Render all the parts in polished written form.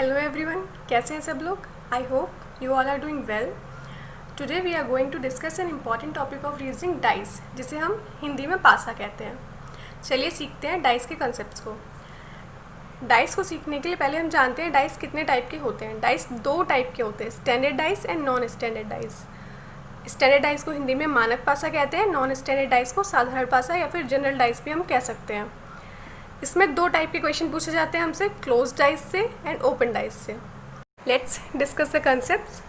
Hello everyone, कैसे हैं सब लोग। I hope you all are doing well. Today we are going to discuss an important topic of reasoning, dice, जिसे हम हिंदी में पासा कहते हैं। चलिए सीखते हैं डाइस के कंसेप्ट्स को। डाइस को सीखने के लिए पहले हम जानते हैं डाइस कितने टाइप के होते हैं। डाइस दो टाइप के होते हैं, standard dice and non standard dice. Standard dice को हिंदी में मानक पासा कहते हैं, नॉन स्टैंडर्ड डाइस को साधारण पासा या फिर जनरल डाइस भी हम कह सकते हैं। इसमें दो टाइप के क्वेश्चन पूछे जाते हैं हमसे, क्लोज डाइस से एंड ओपन डाइस से। Let's discuss the concepts.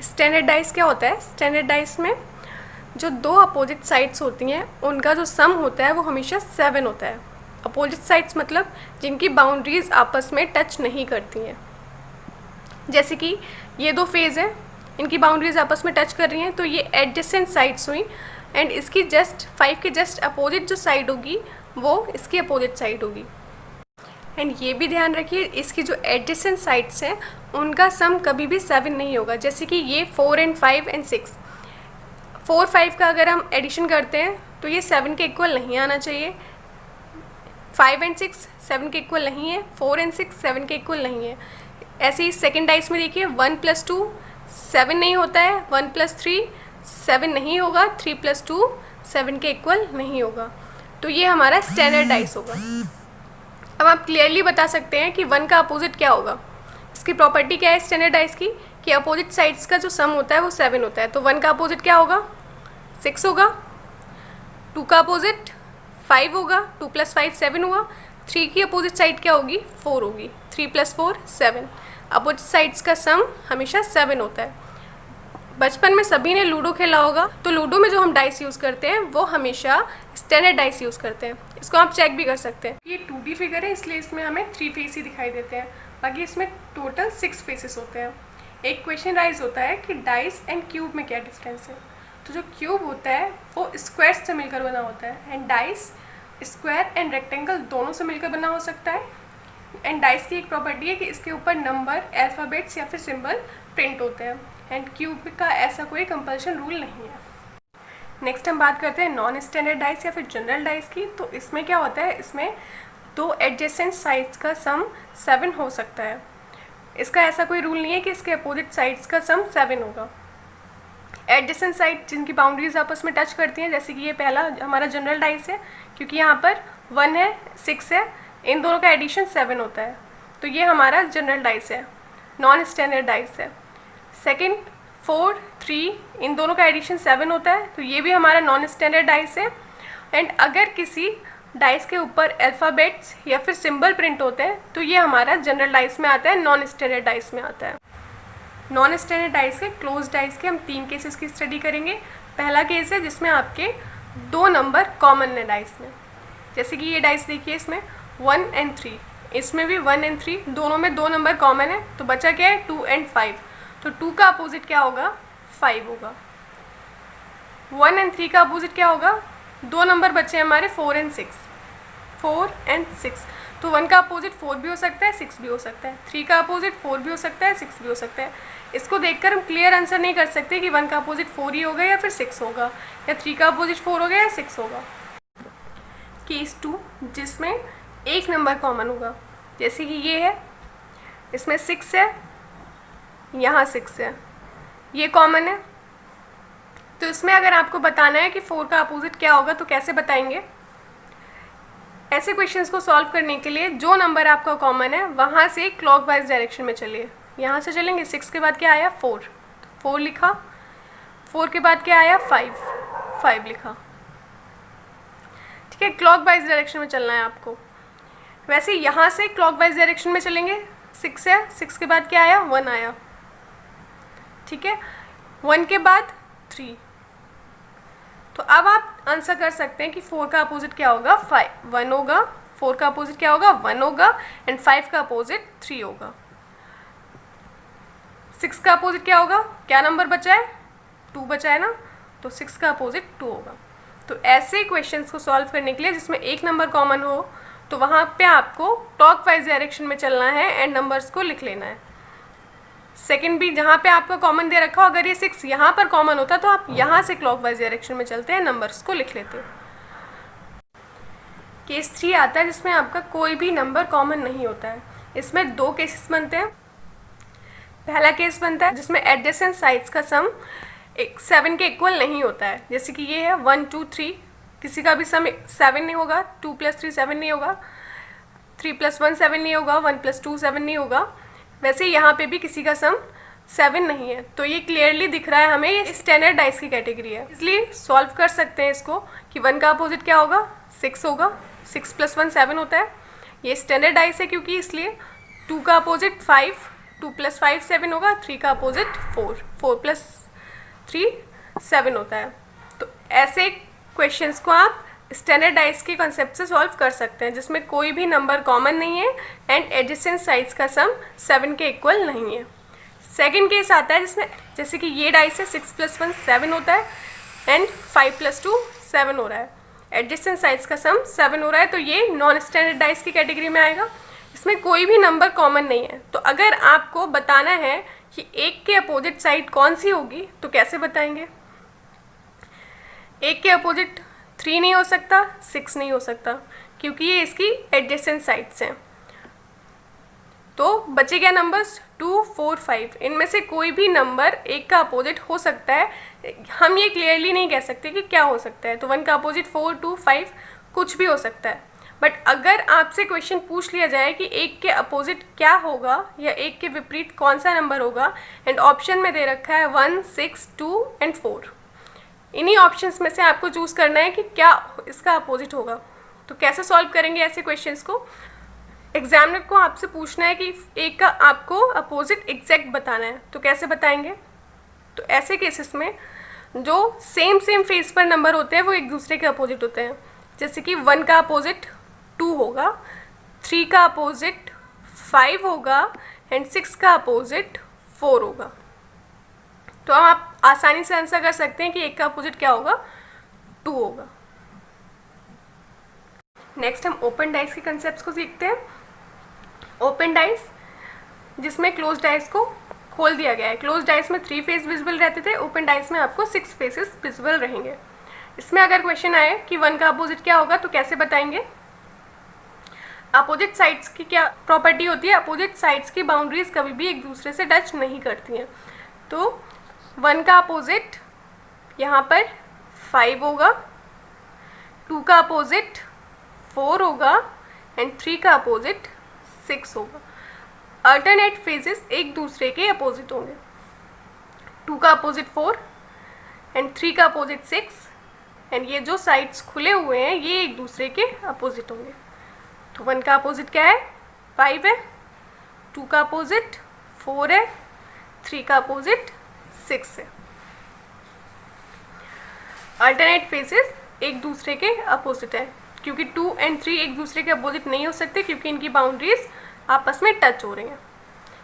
Standard dice क्या होता है? स्टैंडर्ड डाइस में जो दो अपोजिट साइड्स होती हैं उनका जो सम होता है वो हमेशा 7 होता है। अपोजिट साइड्स मतलब जिनकी बाउंड्रीज आपस में टच नहीं करती हैं। जैसे कि ये दो फेज हैं, इनकी बाउंड्रीज आपस में टच कर रही हैं, तो ये एडजेसेंट साइड्स हुई एंड इसकी जस्ट 5 के जस्ट अपोजिट जो साइड होगी वो इसकी अपोजिट साइड होगी। एंड ये भी ध्यान रखिए, इसकी जो एडजेसेंट साइड्स हैं उनका सम कभी भी 7 नहीं होगा। जैसे कि ये 4 एंड 5 एंड 6, 4 5 का अगर हम एडिशन करते हैं तो ये 7 के इक्वल नहीं आना चाहिए। 5 एंड 6 7 के इक्वल नहीं है, 4 एंड 6 7 के इक्वल नहीं है। ऐसे ही सेकेंड डाइस में देखिए 1 + 2 7 नहीं होता है, 1 + 3 7 नहीं होगा, 3 + 2 7 के इक्वल नहीं होगा। तो ये हमारा स्टैंडर्ड डाइस होगा। अब आप क्लियरली बता सकते हैं कि 1 का अपोजिट क्या होगा। इसकी प्रॉपर्टी क्या है स्टैंडर्ड डाइस की, कि अपोजिट साइड्स का जो सम होता है वो 7 होता है। तो 1 का अपोजिट क्या होगा? 6 होगा। 2 का अपोजिट 5 होगा, 2 + 5 7 हुआ। 3 की अपोजिट साइड क्या होगी? 4 होगी। 3 + 4 7। अपोजिट साइड्स का सम हमेशा 7 होता है। बचपन में सभी ने लूडो खेला होगा, तो लूडो में जो हम डाइस यूज़ करते हैं वो हमेशा स्टैंडर्ड डाइस यूज़ करते हैं। इसको आप चेक भी कर सकते हैं। ये 2D फिगर है इसलिए इसमें हमें 3 फेस ही दिखाई देते हैं, बाकी इसमें टोटल 6 फेसेस होते हैं। एक क्वेश्चन राइज होता है कि डाइस एंड क्यूब में क्या डिफरेंस है। तो जो क्यूब होता है वो स्क्वायर से मिलकर बना होता है and dice square and rectangle दोनों से मिलकर बना हो सकता है। एंड डाइस की एक प्रॉपर्टी है कि इसके ऊपर नंबर, अल्फ़ाबेट्स या फिर सिंबल प्रिंट होते हैं। एंड क्यूब का ऐसा कोई कंपल्शन रूल नहीं है। नेक्स्ट हम बात करते हैं नॉन स्टैंडर्ड डाइस या फिर जनरल डाइस की। तो इसमें क्या होता है, इसमें दो एडजेसेंट साइड्स का सम 7 हो सकता है। इसका ऐसा कोई रूल नहीं है कि इसके अपोजिट साइड्स का सम 7 होगा। एडजेसेंट साइड जिनकी बाउंड्रीज आपस में टच करती हैं, जैसे कि ये पहला हमारा जनरल डाइस है, क्योंकि यहाँ पर 1 है 6 है, इन दोनों का एडिशन 7 होता है, तो ये हमारा जनरल डाइस है, नॉन स्टैंडर्ड डाइस है। सेकेंड 4 3 इन दोनों का एडिशन 7 होता है, तो ये भी हमारा नॉन स्टैंडर्ड डाइस है। एंड अगर किसी डाइस के ऊपर अल्फ़ाबेट्स या फिर सिंबल प्रिंट होते हैं तो ये हमारा जनरल डाइस में आता है, नॉन स्टैंडर्ड डाइस में आता है। नॉन स्टैंडर्ड डाइस के, क्लोज डाइस के हम 3 केसेस की स्टडी करेंगे। पहला केस है जिसमें आपके 2 नंबर कॉमन है डाइस में। जैसे कि ये डाइस देखिए, इसमें 1 एंड 3, इसमें भी 1 एंड 3 दोनों में 2 नंबर कॉमन है, तो बचा क्या है? 2 एंड 5। तो 2 का अपोजिट क्या होगा? 5 होगा। 1 एंड 3 का अपोजिट क्या होगा? 2 नंबर बचे हैं हमारे 4 एंड 6, 4 एंड 6। तो 1 का अपोजिट 4 भी हो सकता है, 6 भी हो सकता है। 3 का अपोजिट 4 भी हो सकता है, 6 भी हो सकता है। इसको देखकर हम क्लियर आंसर नहीं कर सकते कि 1 का अपोजिट 4 ही होगा या फिर 6 होगा, या 3 का अपोजिट 4 होगा या 6 होगा। केस 2 जिसमें एक नंबर कॉमन होगा, जैसे कि ये है, इसमें 6 है, यहाँ 6 है, ये कॉमन है। तो इसमें अगर आपको बताना है कि 4 का अपोजिट क्या होगा तो कैसे बताएंगे? ऐसे क्वेश्चंस को सॉल्व करने के लिए जो नंबर आपका कॉमन है वहाँ से क्लॉकवाइज डायरेक्शन में चलिए। यहाँ से चलेंगे, 6 के बाद क्या आया? 4, 4 लिखा। 4 के बाद क्या आया? 5, 5 लिखा। ठीक है, क्लॉकवाइज डायरेक्शन में चलना है आपको। वैसे यहाँ से क्लॉकवाइज डायरेक्शन में चलेंगे, 6 है, 6 के बाद क्या आया? 1 आया। ठीक है, 1 के बाद 3। तो अब आप आंसर कर सकते हैं कि 4 का अपोजिट क्या होगा? 1 होगा। 4 का अपोजिट क्या होगा? 1 होगा। एंड 5 का अपोजिट 3 होगा। 6 का अपोजिट क्या होगा? क्या नंबर बचा है? 2 बचा है ना, तो 6 का अपोजिट 2 होगा। तो ऐसे क्वेश्चंस को सॉल्व करने के लिए जिसमें एक नंबर कॉमन हो, तो वहाँ पे आपको क्लॉकवाइज डायरेक्शन में चलना है एंड नंबर्स को लिख लेना है। सेकेंड भी जहाँ पे आपका कॉमन दे रखा हो, अगर ये 6 यहाँ पर कॉमन होता तो आप यहाँ से क्लॉकवाइज डायरेक्शन में चलते हैं, नंबर्स को लिख लेते। केस 3 आता है जिसमें आपका कोई भी नंबर कॉमन नहीं होता है। इसमें 2 केसेस बनते हैं। पहला केस बनता है जिसमें एडजेसेंट साइड्स का सम 7 के इक्वल नहीं होता है, जैसे कि ये है 1 2 3, किसी का भी सम 7 नहीं होगा, 2 + 3 7 नहीं होगा, 3 + 1 7 नहीं होगा, 1 + 2 7 नहीं होगा। वैसे यहाँ पे भी किसी का सम 7 नहीं है, तो ये क्लियरली दिख रहा है हमें ये स्टैंडर्ड डाइस की कैटेगरी है, इसलिए सॉल्व कर सकते हैं इसको कि 1 का अपोजिट क्या होगा, 6 होगा, 6 + 1 7 होता है, ये स्टैंडर्ड डाइस है क्योंकि, इसलिए 2 का अपोजिट 5, 2 + 5 7 होगा, 3 का अपोजिट 4, 4 + 3 7 होता है। तो ऐसे क्वेश्चंस को आप स्टैंडर्ड डाइस के कॉन्सेप्ट से सॉल्व कर सकते हैं जिसमें कोई भी नंबर कॉमन नहीं है एंड एडजेसेंट साइड्स का सम 7 के इक्वल नहीं है। सेकंड केस आता है जिसमें, जैसे कि ये डाइस है, 6 + 1 7 होता है एंड 5 + 2 7 हो रहा है, एडजेसेंट साइड्स का सम 7 हो रहा है, तो ये नॉन स्टैंडर्ड डाइस की कैटेगरी में आएगा, इसमें कोई भी नंबर कॉमन नहीं है। तो अगर आपको बताना है कि 1 के अपोजिट साइड कौन सी होगी तो कैसे बताएंगे? 1 के अपोजिट 3 नहीं हो सकता, 6 नहीं हो सकता, क्योंकि ये इसकी एडजेसेंट साइड्स हैं। तो बचे क्या नंबर्स, 2 4 5, इनमें से कोई भी नंबर 1 का अपोजिट हो सकता है। हम ये क्लियरली नहीं कह सकते कि क्या हो सकता है, तो 1 का अपोजिट 4 2 5 कुछ भी हो सकता है। बट अगर आपसे क्वेश्चन पूछ लिया जाए कि 1 के अपोजिट क्या होगा या 1 के विपरीत कौन सा नंबर होगा, एंड ऑप्शन में दे रखा है 1 6 2 एंड 4, इन्हीं ऑप्शंस में से आपको चूज़ करना है कि क्या इसका अपोजिट होगा। तो कैसे सॉल्व करेंगे ऐसे क्वेश्चंस को? एग्जामिनर को आपसे पूछना है कि 1 का आपको अपोजिट एग्जैक्ट बताना है, तो कैसे बताएंगे? तो ऐसे केसेस में जो सेम फेस पर नंबर होते हैं वो एक दूसरे के अपोजिट होते हैं, जैसे कि 1 का अपोजिट 2 होगा, 3 का अपोजिट 5 होगा एंड 6 का अपोजिट 4 होगा। तो आप आसानी से आंसर कर सकते हैं कि 1 का अपोजिट क्या होगा, 2 होगा। नेक्स्ट हम ओपन डाइस के कंसेप्ट्स को सीखते हैं। ओपन डाइस जिसमें क्लोज डाइस को खोल दिया गया है, क्लोज डाइस में 3 फेस विजिबल रहते थे, ओपन डाइस में आपको 6 फेसेस विजिबल रहेंगे। इसमें अगर क्वेश्चन आए कि 1 का अपोजिट क्या होगा तो कैसे बताएंगे? अपोजिट साइड्स की क्या प्रॉपर्टी होती है? अपोजिट साइड्स की बाउंड्रीज कभी भी एक दूसरे से टच नहीं करती हैं। तो 1 का अपोजिट यहाँ पर 5 होगा, 2 का अपोजिट 4 होगा एंड 3 का अपोजिट 6 होगा। अल्टरनेट फेजेस एक दूसरे के अपोजिट होंगे, 2 का अपोजिट 4 एंड 3 का अपोजिट 6, एंड ये जो साइड्स खुले हुए हैं ये एक दूसरे के अपोजिट होंगे। तो 1 का अपोजिट क्या है, 5 है, 2 का अपोजिट 4 है, 3 का अपोजिट 6 है। अल्टरनेट फेसेस एक दूसरे के अपोजिट है, क्योंकि 2 और 3 एक दूसरे के अपोजिट नहीं हो सकते क्योंकि इनकी बाउंड्रीज आपस में टच हो रही हैं।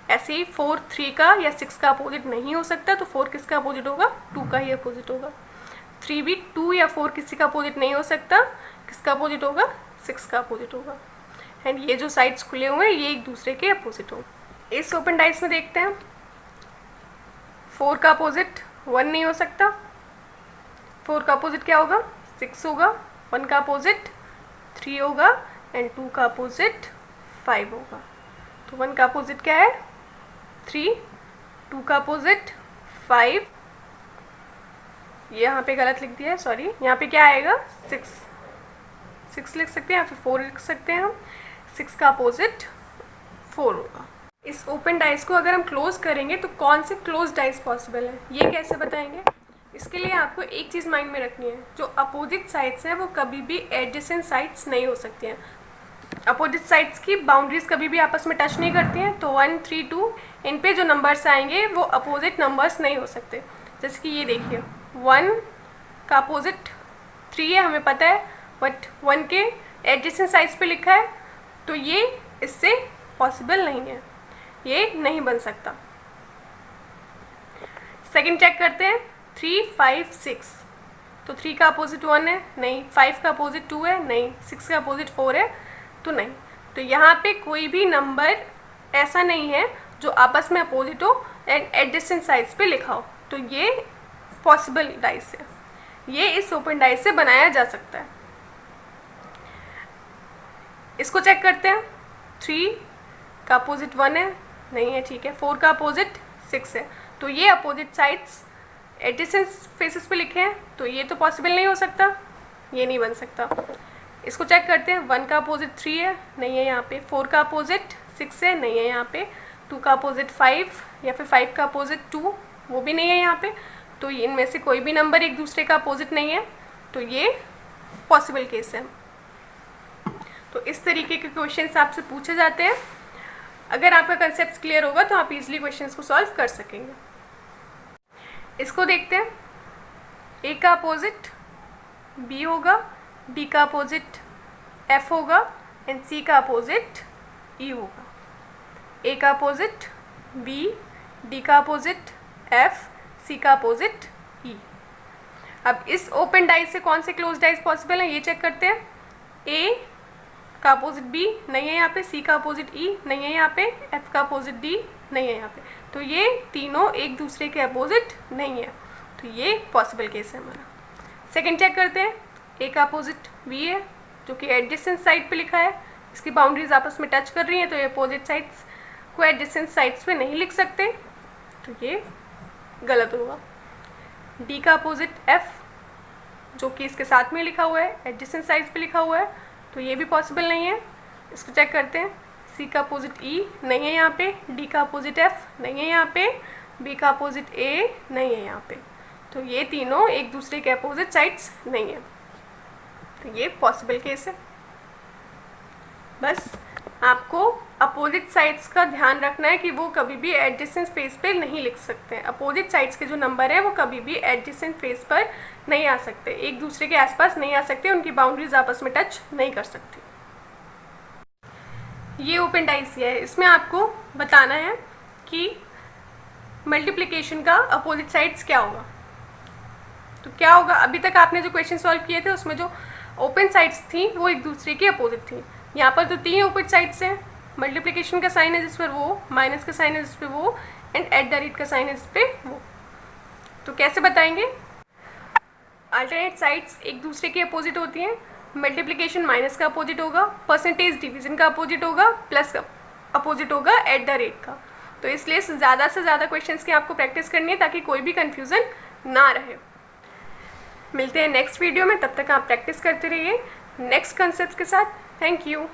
ऐसे ही 4 3 का या 6 का अपोजिट नहीं हो सकता, तो 4 किसका अपोजिट होगा, 2 का ही अपोजिट होगा। 3 भी 2 या 4 किसी का अपोजिट नहीं हो सकता, किसका अपोजिट होगा, 6 का अपोजिट होगा। एंड ये जो साइड्स खुले हुए हैं ये एक दूसरे के अपोजिट होंगे। इस ओपन डाइस में देखते हैं, 4 का अपोजिट 1 नहीं हो सकता, 4 का अपोजिट क्या होगा, 6 होगा, 1 का अपोजिट 3 होगा एंड 2 का अपोजिट 5 होगा। तो 1 का अपोजिट क्या है, 3, 2 का अपोजिट 5, यहाँ पे गलत लिख दिया है, सॉरी, यहाँ पे क्या आएगा, 6 लिख सकते हैं या फिर 4 लिख सकते हैं हम। 6 का अपोजिट 4 होगा। इस ओपन डाइस को अगर हम क्लोज करेंगे तो कौन से क्लोज डाइस पॉसिबल है, ये कैसे बताएंगे? इसके लिए आपको एक चीज़ माइंड में रखनी है, जो अपोजिट साइड्स हैं वो कभी भी एडजेसेंट साइड्स नहीं हो सकती हैं। अपोजिट साइड्स की बाउंड्रीज कभी भी आपस में टच नहीं करती हैं, तो 1 3 2 इन पे जो नंबर्स आएंगे वो अपोजिट नंबर्स नहीं हो सकते। जैसे कि ये देखिए, 1 का अपोजिट 3 है हमें पता है, बट 1 के एडजेसेंट साइड्स पे लिखा है, तो ये इससे पॉसिबल नहीं है, ये नहीं बन सकता। सेकंड चेक करते हैं, 3 5 6, तो 3 का अपोजिट 1 है, नहीं, 5 का अपोजिट 2 है, नहीं, 6 का अपोजिट 4 है, तो नहीं। तो यहाँ पे कोई भी नंबर ऐसा नहीं है जो आपस में अपोजिट हो एंड एडजेसेंट साइड्स पे लिखा हो, तो ये पॉसिबल डाइस है, ये इस ओपन डाइस से बनाया जा सकता है। इसको चेक करते हैं, 3 का अपोजिट 1 है, नहीं है, ठीक है, 4 का अपोजिट 6 है। तो ये अपोजिट साइड्स एडजेसेंट फेसेस पे लिखे हैं, तो ये तो पॉसिबल नहीं हो सकता, ये नहीं बन सकता। इसको चेक करते हैं, 1 का अपोजिट 3 है, नहीं है यहाँ पे। 4 का अपोजिट 6 है, नहीं है यहाँ पे। 2 का अपोजिट 5 या फिर 5 का अपोजिट 2, वो भी नहीं है यहाँ पे। तो इनमें से कोई भी नंबर एक दूसरे का अपोजिट नहीं है, तो ये पॉसिबल केस है। तो इस तरीके के क्वेश्चंस आपसे पूछे जाते हैं। अगर आपका कंसेप्ट क्लियर होगा तो आप इजीली क्वेश्चंस को सॉल्व कर सकेंगे। इसको देखते हैं, ए का अपोजिट बी होगा, बी का अपोजिट एफ होगा एंड सी का अपोजिट ई होगा। ए का अपोजिट बी, डी का अपोजिट एफ, सी का अपोजिट ई। अब इस ओपन डाइज से कौन से क्लोज डाइज पॉसिबल है ये चेक करते हैं। ए का अपोजिट बी नहीं है यहाँ पे, सी का अपोजिट ई नहीं है यहाँ पे, एफ का अपोजिट डी नहीं है यहाँ पे। तो ये तीनों एक दूसरे के अपोजिट नहीं है, तो ये पॉसिबल केस है हमारा। सेकंड चेक करते हैं, ए का अपोजिट बी है जो कि एडजेसेंट साइड पे लिखा है, इसकी बाउंड्रीज आपस में टच कर रही हैं, तो ये अपोजिट साइड्स को एडजेसेंट साइड्स पे नहीं लिख सकते, तो ये गलत होगा। डी का अपोजिट एफ जो कि इसके साथ में लिखा हुआ है, एडजेसेंट साइड्स पे लिखा हुआ है, तो ये भी पॉसिबल नहीं है। इसको चेक करते हैं, सी का अपोजिट ई नहीं है यहाँ पे, डी का अपोजिट एफ नहीं है यहाँ पे, बी का अपोजिट ए नहीं है यहाँ पे, तो ये तीनों एक दूसरे के अपोजिट साइड्स नहीं है, तो ये पॉसिबल केस है। बस आपको अपोजिट साइड्स का ध्यान रखना है कि वो कभी भी एडजेसेंट फेस पे नहीं लिख सकते हैं। अपोजिट साइड्स के जो नंबर है वो कभी भी एडजेसेंट फेस पर नहीं आ सकते, एक दूसरे के आसपास नहीं आ सकते, उनकी बाउंड्रीज आपस में टच नहीं कर सकती। ये ओपन डाइज है, इसमें आपको बताना है कि मल्टीप्लिकेशन का अपोजिट साइड्स क्या होगा। तो क्या होगा, अभी तक आपने जो क्वेश्चन सॉल्व किए थे उसमें जो ओपन साइड्स थी वो एक दूसरे की अपोजिट थी। यहाँ पर तो 3 ओपन साइड्स हैं, मल्टीप्लिकेशन का साइन है जिस पर वो, माइनस का साइन है जिस पर वो, एंड एट द रेट का साइन है जिस पे वो। तो कैसे बताएंगे, अल्टरनेट साइड्स एक दूसरे के अपोजिट होती हैं। मल्टीप्लिकेशन माइनस का अपोजिट होगा, परसेंटेज डिवीजन का अपोजिट होगा, प्लस का अपोजिट होगा एट द रेट का। तो इसलिए ज़्यादा से ज़्यादा क्वेश्चंस की आपको प्रैक्टिस करनी है ताकि कोई भी कन्फ्यूज़न ना रहे। मिलते हैं नेक्स्ट वीडियो में, तब तक आप प्रैक्टिस करते रहिए नेक्स्ट कंसेप्ट के साथ। Thank you.